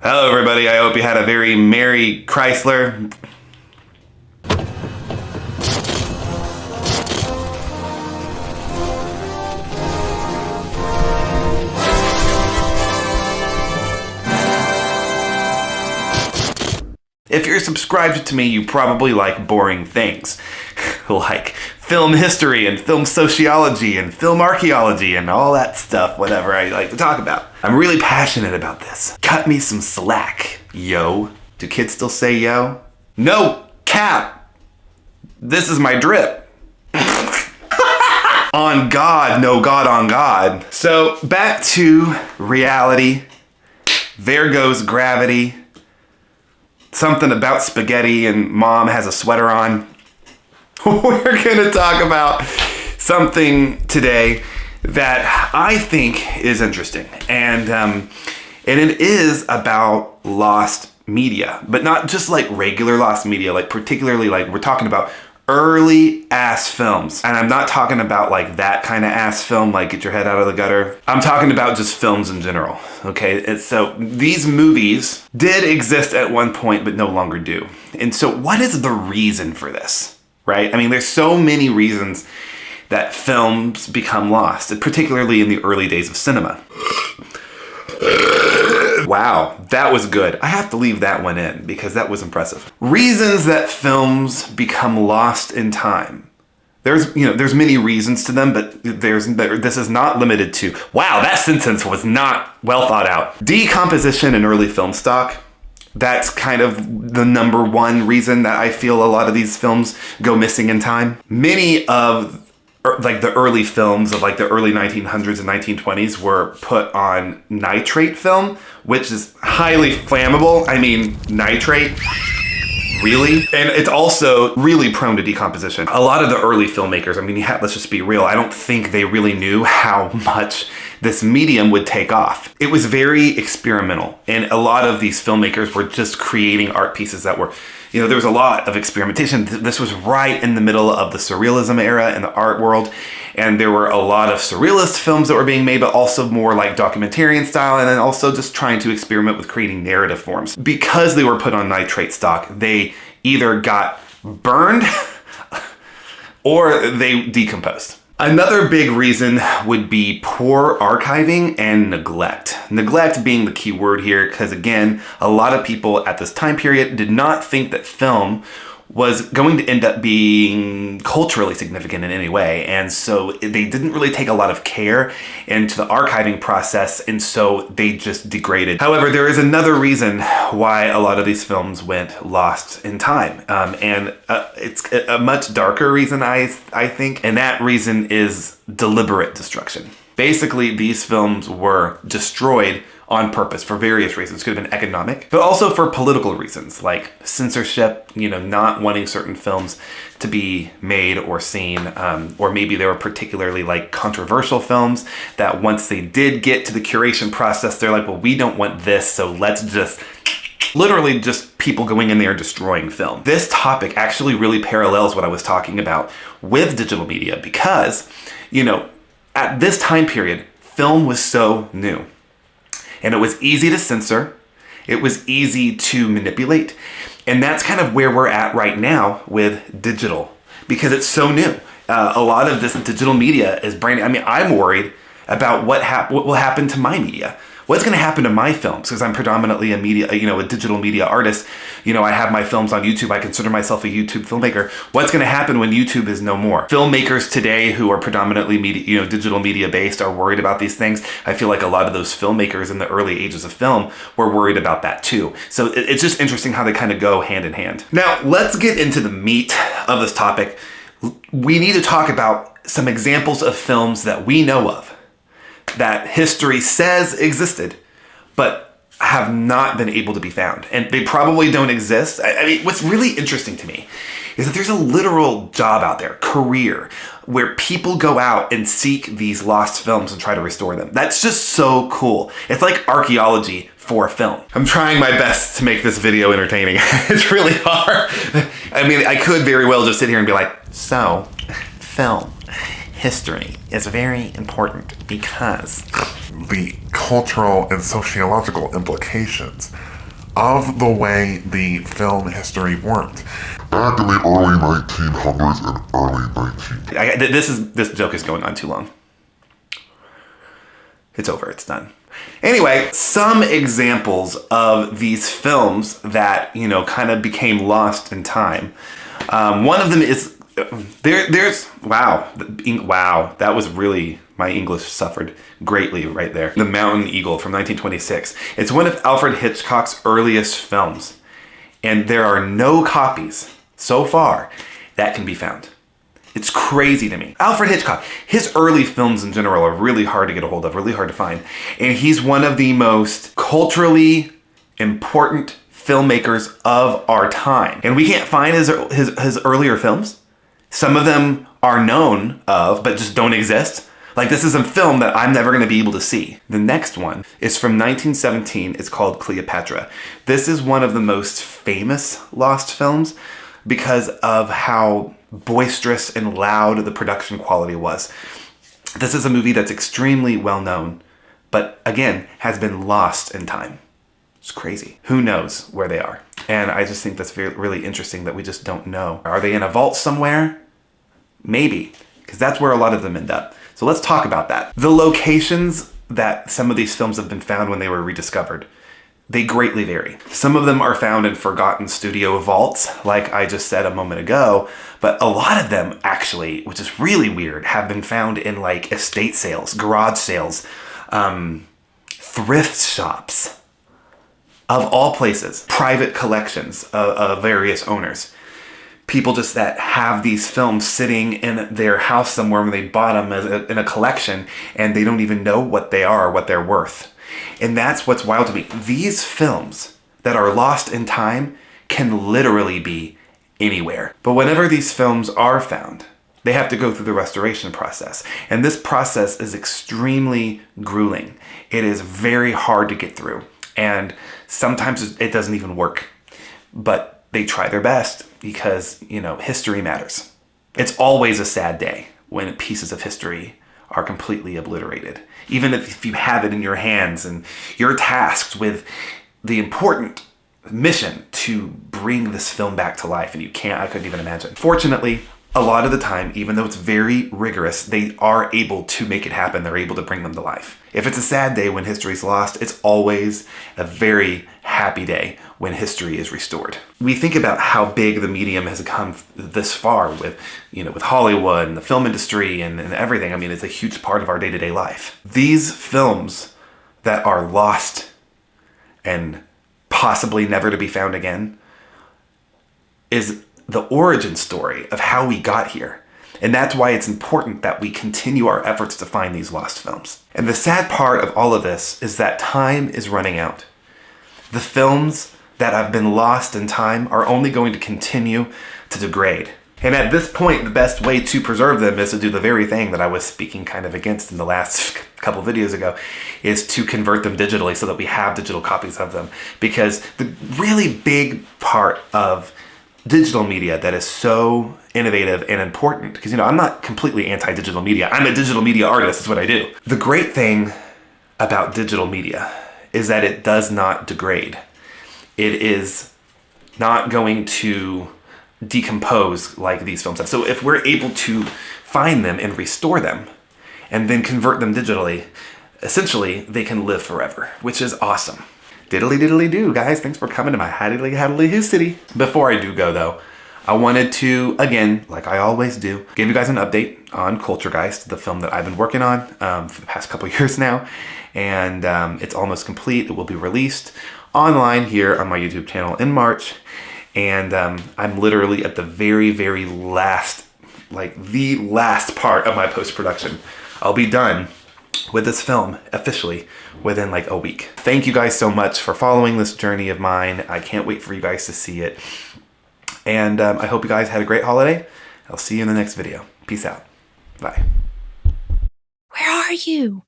Hello everybody, I hope you had a very Merry Chrysler. If you're subscribed to me, you probably like boring things. Like film history and film sociology and film archaeology and all that stuff, whatever I like to talk about. I'm really passionate about this. Cut me some slack, yo. Do kids still say yo? No, cap. This is my drip. On God, no God on God. So back to reality. There goes gravity. Something about spaghetti and mom has a sweater on. We're gonna talk about something today that I think is interesting. And it is about lost media, but not just like regular lost media, like particularly like we're talking about early ass films. And I'm not talking about like that kind of ass film, like get your head out of the gutter. I'm talking about just films in general, okay? And so these movies did exist at one point, but no longer do. And so what is the reason for this, right? I mean, there's so many reasons that films become lost, particularly in the early days of cinema. Wow, that was good. I have to leave that one in because that was impressive. Reasons that films become lost in time. There's many reasons to them, but this is not limited to, wow, that sentence was not well thought out. Decomposition in early film stock. That's kind of the number one reason that I feel a lot of these films go missing in time. Many of like the early films of like the early 1900s and 1920s were put on nitrate film, which is highly flammable. I mean, nitrate, really? And it's also really prone to decomposition. A lot of the early filmmakers, I mean, let's just be real, I don't think they really knew how much this medium would take off. It was very experimental, and a lot of these filmmakers were just creating art pieces that were, there was a lot of experimentation. This was right in the middle of the surrealism era in the art world, and there were a lot of surrealist films that were being made, but also more like documentarian style, and then also just trying to experiment with creating narrative forms. Because they were put on nitrate stock, they either got burned or they decomposed. Another big reason would be poor archiving and neglect. Neglect being the key word here, because again, a lot of people at this time period did not think that film was going to end up being culturally significant in any way. And so they didn't really take a lot of care into the archiving process, and so they just degraded. However, there is another reason why a lot of these films went lost in time. And it's a much darker reason, I think, and that reason is deliberate destruction. Basically, these films were destroyed on purpose for various reasons. Could have been economic, but also for political reasons like censorship, not wanting certain films to be made or seen, or maybe they were particularly like controversial films that once they did get to the curation process, they're like, well, we don't want this, so let's just literally just people going in there and destroying film. This topic actually really parallels what I was talking about with digital media because, at this time period, film was so new. And it was easy to censor. It was easy to manipulate. And that's kind of where we're at right now with digital because it's so new. A lot of this digital media is brand new. I mean, I'm worried about what will happen to my media. What's going to happen to my films? Because I'm predominantly a digital media artist. I have my films on YouTube. I consider myself a YouTube filmmaker. What's going to happen when YouTube is no more? Filmmakers today who are predominantly digital media based are worried about these things. I feel like a lot of those filmmakers in the early ages of film were worried about that too. So it's just interesting how they kind of go hand in hand. Now, let's get into the meat of this topic. We need to talk about some examples of films that we know of that history says existed, but have not been able to be found. And they probably don't exist. I mean, what's really interesting to me is that there's a literal job out there, career, where people go out and seek these lost films and try to restore them. That's just so cool. It's like archaeology for film. I'm trying my best to make this video entertaining. It's really hard. I mean, I could very well just sit here and be like, so, film. History is very important because the cultural and sociological implications of the way the film history worked. Back in the early 1900s and early 19... This joke is going on too long. It's over, it's done. Anyway, some examples of these films that, kind of became lost in time. One of them is, wow, that was really, my English suffered greatly right there. The Mountain Eagle from 1926. It's one of Alfred Hitchcock's earliest films. And there are no copies so far that can be found. It's crazy to me. Alfred Hitchcock, his early films in general are really hard to get a hold of, really hard to find. And he's one of the most culturally important filmmakers of our time. And we can't find his earlier films. Some of them are known of, but just don't exist. Like, this is a film that I'm never going to be able to see. The next one is from 1917. It's called Cleopatra. This is one of the most famous lost films because of how boisterous and loud the production quality was. This is a movie that's extremely well known, but again, has been lost in time. It's crazy. Who knows where they are? And I just think that's really interesting that we just don't know. Are they in a vault somewhere? Maybe, because that's where a lot of them end up. So let's talk about that. The locations that some of these films have been found when they were rediscovered, they greatly vary. Some of them are found in forgotten studio vaults, like I just said a moment ago, but a lot of them actually, which is really weird, have been found in like estate sales, garage sales, thrift shops, of all places, private collections of various owners. People just that have these films sitting in their house somewhere when they bought them in a collection, and they don't even know what they are, what they're worth. And that's what's wild to me. These films that are lost in time can literally be anywhere. But whenever these films are found, they have to go through the restoration process. And this process is extremely grueling. It is very hard to get through. And sometimes it doesn't even work. But they try their best because, history matters. It's always a sad day when pieces of history are completely obliterated. Even if you have it in your hands and you're tasked with the important mission to bring this film back to life, and I couldn't even imagine. Fortunately, a lot of the time, even though it's very rigorous, they are able to make it happen. They're able to bring them to life. If it's a sad day when history's lost, it's always a very happy day when history is restored. We think about how big the medium has come this far with Hollywood and the film industry and everything. I mean, it's a huge part of our day-to-day life. These films that are lost and possibly never to be found again is the origin story of how we got here. And that's why it's important that we continue our efforts to find these lost films. And the sad part of all of this is that time is running out. The films that have been lost in time are only going to continue to degrade. And at this point, the best way to preserve them is to do the very thing that I was speaking kind of against in the last couple videos ago, is to convert them digitally so that we have digital copies of them. Because the really big part of digital media that is so innovative and important, because I'm not completely anti-digital media. I'm a digital media artist, is what I do. The great thing about digital media is that it does not degrade. It is not going to decompose like these films have. So if we're able to find them and restore them and then convert them digitally, essentially they can live forever, which is awesome. Diddly diddly do, guys. Thanks for coming to my Haddly City. Before I do go, though, I wanted to, again, like I always do, give you guys an update on Culturegeist, the film that I've been working on for the past couple years now. And it's almost complete. It will be released online here on my YouTube channel in March. And I'm literally at the very, very last, the last part of my post-production. I'll be done with this film officially within a week. Thank you guys so much for following this journey of mine. I can't wait for you guys to see it. And I hope you guys had a great holiday. I'll see you in the next video. Peace out. Bye. Where are you?